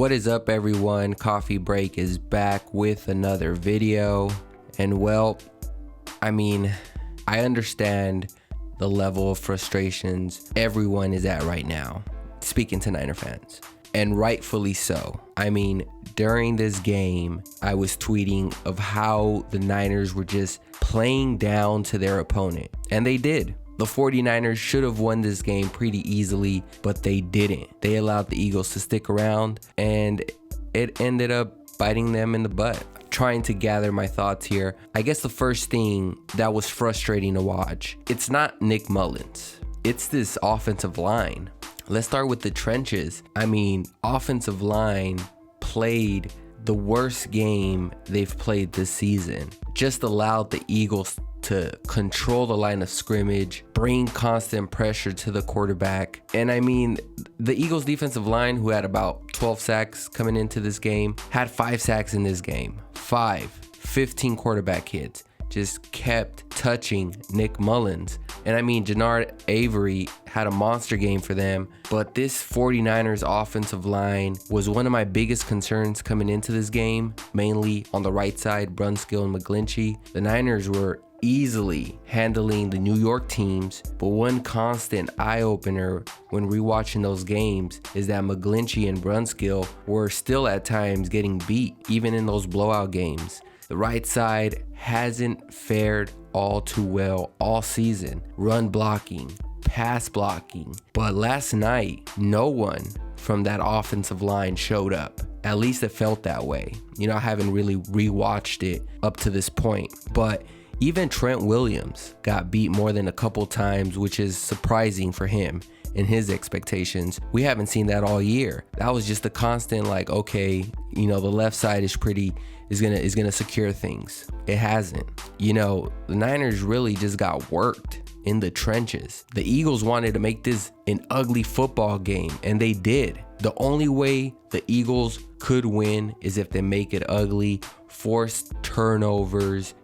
What is up, everyone? Coffee Break is back with another video. And well, I understand the level of frustrations everyone is at right now, speaking to Niner fans, and rightfully so. During this game, I was tweeting of how the Niners were just playing down to their opponent, and they did. The 49ers should have won this game pretty easily, but they didn't. They allowed the Eagles to stick around, and it ended up biting them in the butt. Trying to gather my thoughts here, I guess the first thing that was frustrating to watch, it's not Nick Mullins. It's this offensive line. Let's start with the trenches. Offensive line played the worst game they've played this season. Just allowed the Eagles to control the line of scrimmage, bring constant pressure to the quarterback. And the Eagles defensive line, who had about 12 sacks coming into this game, had 5 sacks in this game. 15 quarterback hits. Just kept touching Nick Mullins. And Jannard Avery had a monster game for them, but this 49ers offensive line was one of my biggest concerns coming into this game, mainly on the right side, Brunskill and McGlinchey. The Niners were easily handling the New York teams, but one constant eye-opener when rewatching those games is that McGlinchey and Brunskill were still at times getting beat, even in those blowout games. The right side hasn't fared all too well all season. Run blocking, pass blocking. But last night, no one from that offensive line showed up. At least it felt that way. I haven't really rewatched it up to this point. But even Trent Williams got beat more than a couple times, which is surprising for him and his expectations. We haven't seen that all year. That was just a constant the left side is gonna secure things. It hasn't. The Niners really just got worked in the trenches. The Eagles wanted to make this an ugly football game, and they did. The only way the Eagles could win is if they make it ugly, forced turnovers,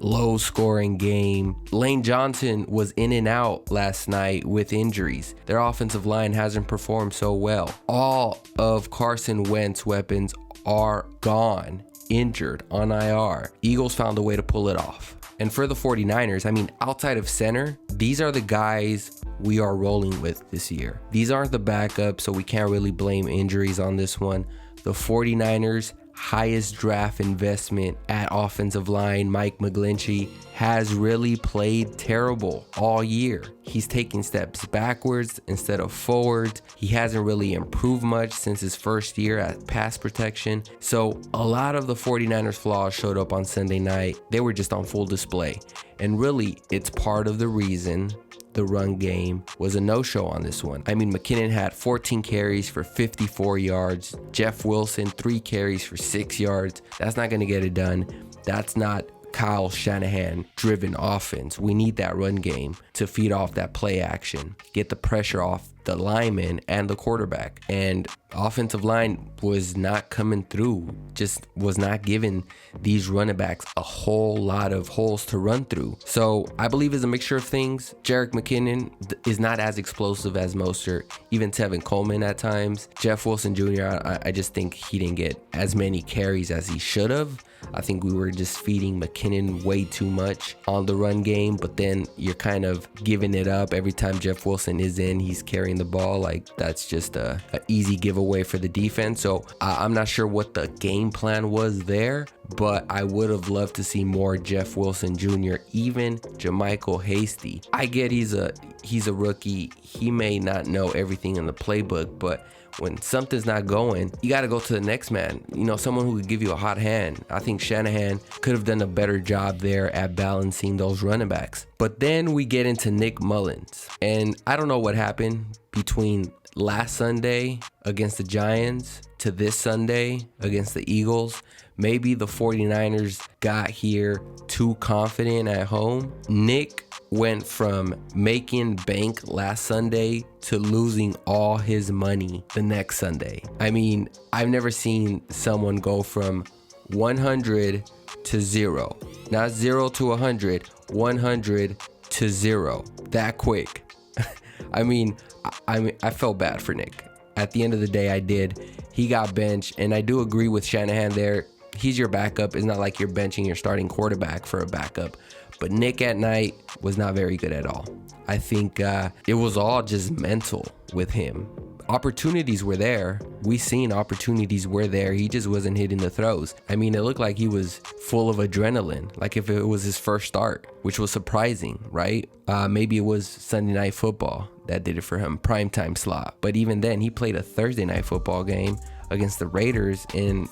low scoring game. Lane Johnson was in and out last night with injuries. Their offensive line hasn't performed so well. All of Carson Wentz's weapons are gone, injured, on IR. Eagles found a way to pull it off. And for the 49ers, outside of center, these are the guys we are rolling with this year. These aren't the backups, so we can't really blame injuries on this one. The 49ers' highest draft investment at offensive line, Mike McGlinchey, has really played terrible all year. He's taking steps backwards instead of forwards. He hasn't really improved much since his first year at pass protection. So a lot of the 49ers flaws showed up on Sunday night. They were just on full display. And really, it's part of the reason the run game was a no-show on this one. McKinnon had 14 carries for 54 yards. Jeff Wilson, 3 carries for 6 yards. That's not going to get it done. That's not Kyle Shanahan driven offense. We need that run game to feed off that play action, get the pressure off the lineman and the quarterback. And offensive line was not coming through, just was not giving these running backs a whole lot of holes to run through. So I believe it's a mixture of things. Jerick McKinnon is not as explosive as Mostert, even Tevin Coleman at times. Jeff Wilson Jr., I just think he didn't get as many carries as he should have. I think we were just feeding McKinnon way too much on the run game, but then you're kind of giving it up every time Jeff Wilson is in. He's carrying the ball. That's just a easy giveaway for the defense. So I'm not sure what the game plan was there, but I would have loved to see more Jeff Wilson Jr., even JaMycal Hasty. I get he's a rookie. He may not know everything in the playbook, but when something's not going, you got to go to the next man. Someone who could give you a hot hand. I think Shanahan could have done a better job there at balancing those running backs. But then we get into Nick Mullins. And I don't know what happened between last Sunday against the Giants to this Sunday against the Eagles. Maybe the 49ers got here too confident at home. Nick went from making bank last Sunday to losing all his money the next Sunday. I've never seen someone go from 100 to 0. Not 0 to 100, 100 to 0. That quick. I felt bad for Nick. At the end of the day, I did. he got benched. And I do agree with Shanahan there. He's your backup. It's not like you're benching your starting quarterback for a backup. But Nick at night was not very good at all. I think it was all just mental with him. Opportunities were there. We seen opportunities were there. He just wasn't hitting the throws. I mean, it looked like he was full of adrenaline, like if it was his first start, which was surprising, right? Maybe it was Sunday Night Football that did it for him, primetime slot. But even then, he played a Thursday Night Football game against the Raiders and,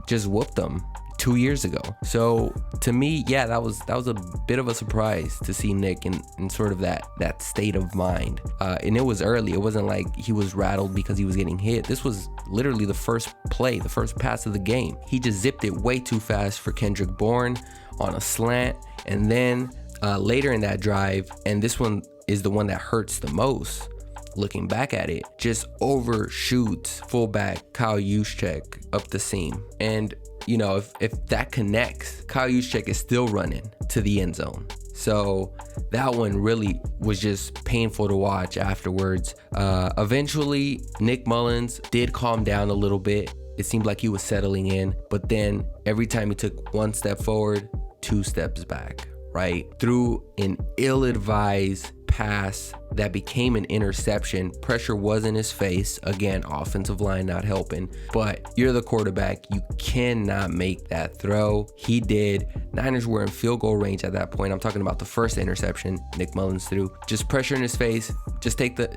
just whooped them 2 years ago. So to me, yeah, that was a bit of a surprise to see Nick in sort of that state of mind. And it was early. It wasn't like he was rattled because he was getting hit. This was literally the first play, the first pass of the game. He just zipped it way too fast for Kendrick Bourne on a slant. And then later in that drive, and this one is the one that hurts the most, looking back at it, just overshoots fullback Kyle Juszczyk up the seam. And if that connects, Kyle Juszczyk is still running to the end zone. So that one really was just painful to watch afterwards. Eventually, Nick Mullins did calm down a little bit. It seemed like he was settling in, but then every time he took one step forward, 2 steps back, right? Through an ill-advised pass that became an interception. Pressure was in his face. Again, offensive line not helping, but you're the quarterback. You cannot make that throw. He did. Niners were in field goal range at that point. I'm talking about the first interception Nick Mullins threw. Just pressure in his face. Just take the,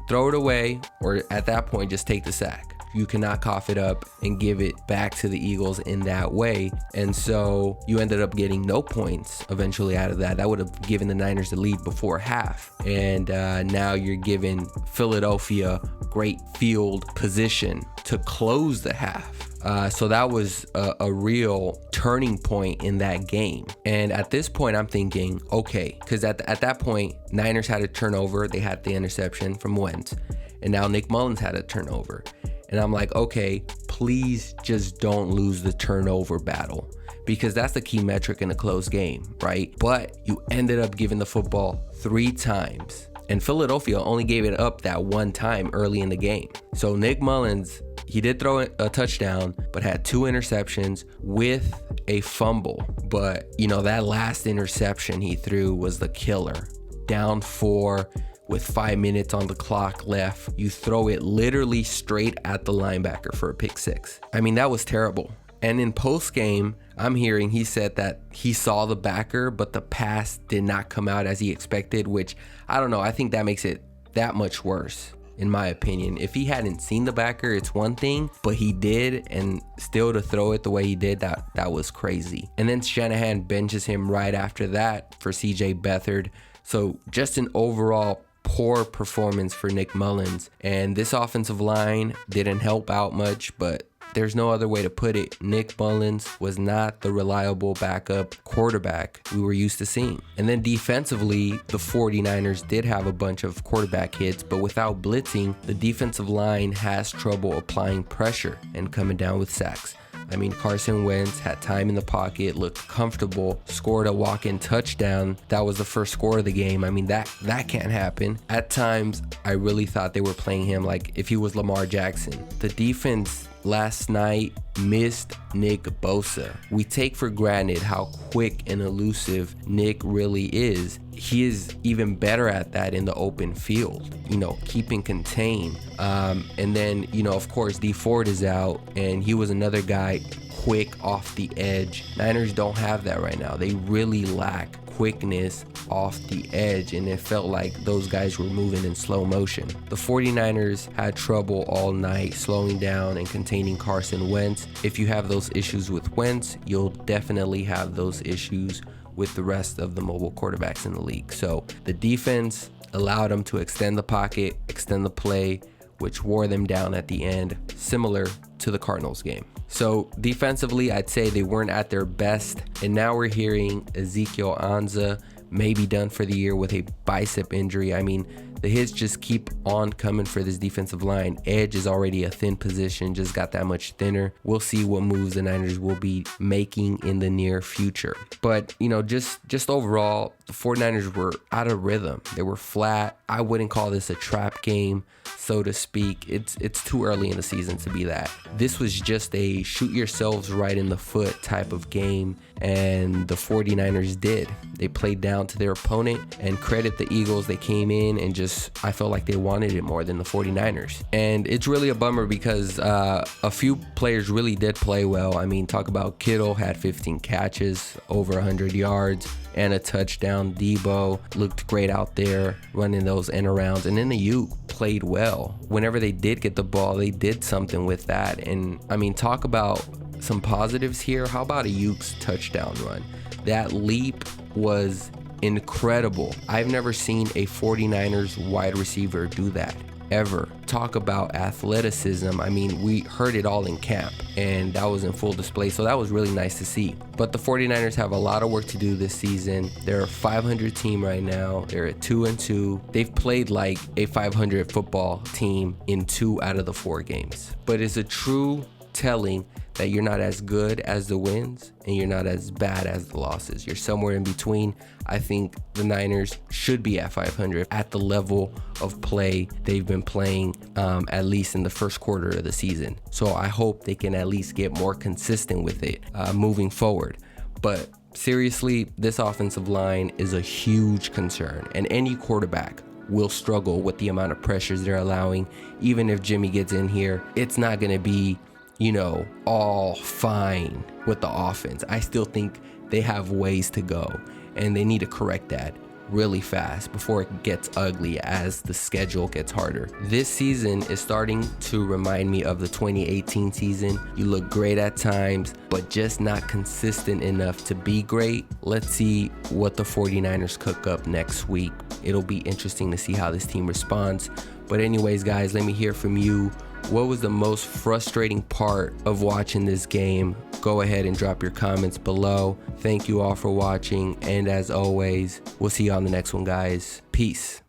throw it away, or at that point, just take the sack. You cannot cough it up and give it back to the Eagles in that way. And so you ended up getting no points eventually out of that. That would have given the Niners the lead before half. And now you're giving Philadelphia great field position to close the half. So that was a real turning point in that game. And at this point, I'm thinking, okay, because at that point, Niners had a turnover. They had the interception from Wentz. And now Nick Mullins had a turnover. And I'm like, okay, please just don't lose the turnover battle, because that's the key metric in a close game, right? But you ended up giving the football 3 times. And Philadelphia only gave it up that one time early in the game. So Nick Mullins, he did throw a touchdown, but had 2 interceptions with a fumble. But, that last interception he threw was the killer. Down 4. With 5 minutes on the clock left, you throw it literally straight at the linebacker for a pick 6. I mean, that was terrible. And in post game, I'm hearing he said that he saw the backer, but the pass did not come out as he expected, which I don't know. I think that makes it that much worse, in my opinion. If he hadn't seen the backer, it's one thing, but he did, and still to throw it the way he did, that was crazy. And then Shanahan benches him right after that for CJ Beathard. So just an overall poor performance for Nick Mullins. And this offensive line didn't help out much, but there's no other way to put it. Nick Mullins was not the reliable backup quarterback we were used to seeing. And then defensively, the 49ers did have a bunch of quarterback hits, but without blitzing, the defensive line has trouble applying pressure and coming down with sacks. I mean, Carson Wentz had time in the pocket, looked comfortable, scored a walk-in touchdown. That was the first score of the game. I mean, that can't happen. At times, I really thought they were playing him like if he was Lamar Jackson. The defense last night missed Nick Bosa. We take for granted how quick and elusive Nick really is. He is even better at that in the open field, keeping contained. And then, of course, D Ford is out, and he was another guy quick off the edge. Niners don't have that right now. They really lack quickness off the edge, and it felt like those guys were moving in slow motion. The 49ers had trouble all night slowing down and containing Carson Wentz. If you have those issues with Wentz, you'll definitely have those issues with the rest of the mobile quarterbacks in the league. So the defense allowed them to extend the pocket, extend the play, which wore them down at the end, similar to the Cardinals game. So defensively, I'd say they weren't at their best. And now we're hearing Ezekiel Ansah may be done for the year with a bicep injury. I mean, The hits just keep on coming for this defensive line. Edge is already a thin position, just got that much thinner. We'll see what moves the Niners will be making in the near future. But, you know, just overall, the 49ers were out of rhythm. They were flat. I wouldn't call this a trap game, so to speak. It's too early in the season to be that. This was just a shoot yourselves right in the foot type of game, and the 49ers did. They played down to their opponent, and credit the Eagles. They came in and I felt like they wanted it more than the 49ers. And it's really a bummer because a few players really did play well. I mean, talk about Kittle had 15 catches, over 100 yards, and a touchdown. Debo looked great out there running those end arounds, and then the Ayuk played well. Whenever they did get the ball, they did something with that. And I mean, talk about some positives here. How about Ayuk's touchdown run? That leap was incredible. I've never seen a 49ers wide receiver do that ever. Talk about athleticism. I mean, we heard it all in camp, and that was in full display, so that was really nice to see. But the 49ers have a lot of work to do this season. They're a 500 team right now. They're at 2-2. They've played like a 500 football team in 2 out of the 4 games. But it's a true telling that you're not as good as the wins and you're not as bad as the losses. You're somewhere in between. I think the Niners should be at 500 at the level of play they've been playing, at least in the first quarter of the season. So I hope they can at least get more consistent with it moving forward. But seriously, this offensive line is a huge concern, and any quarterback will struggle with the amount of pressures they're allowing. Even if Jimmy gets in here, it's not going to be, you know, all fine with the offense. I still think they have ways to go, and they need to correct that really fast before it gets ugly as the schedule gets harder. This season is starting to remind me of the 2018 season. You look great at times, but just not consistent enough to be great. Let's see what the 49ers cook up next week. It'll be interesting to see how this team responds. But anyways, guys, let me hear from you. What was the most frustrating part of watching this game? Go ahead and drop your comments below. Thank you all for watching, and as always, we'll see you on the next one, guys. Peace.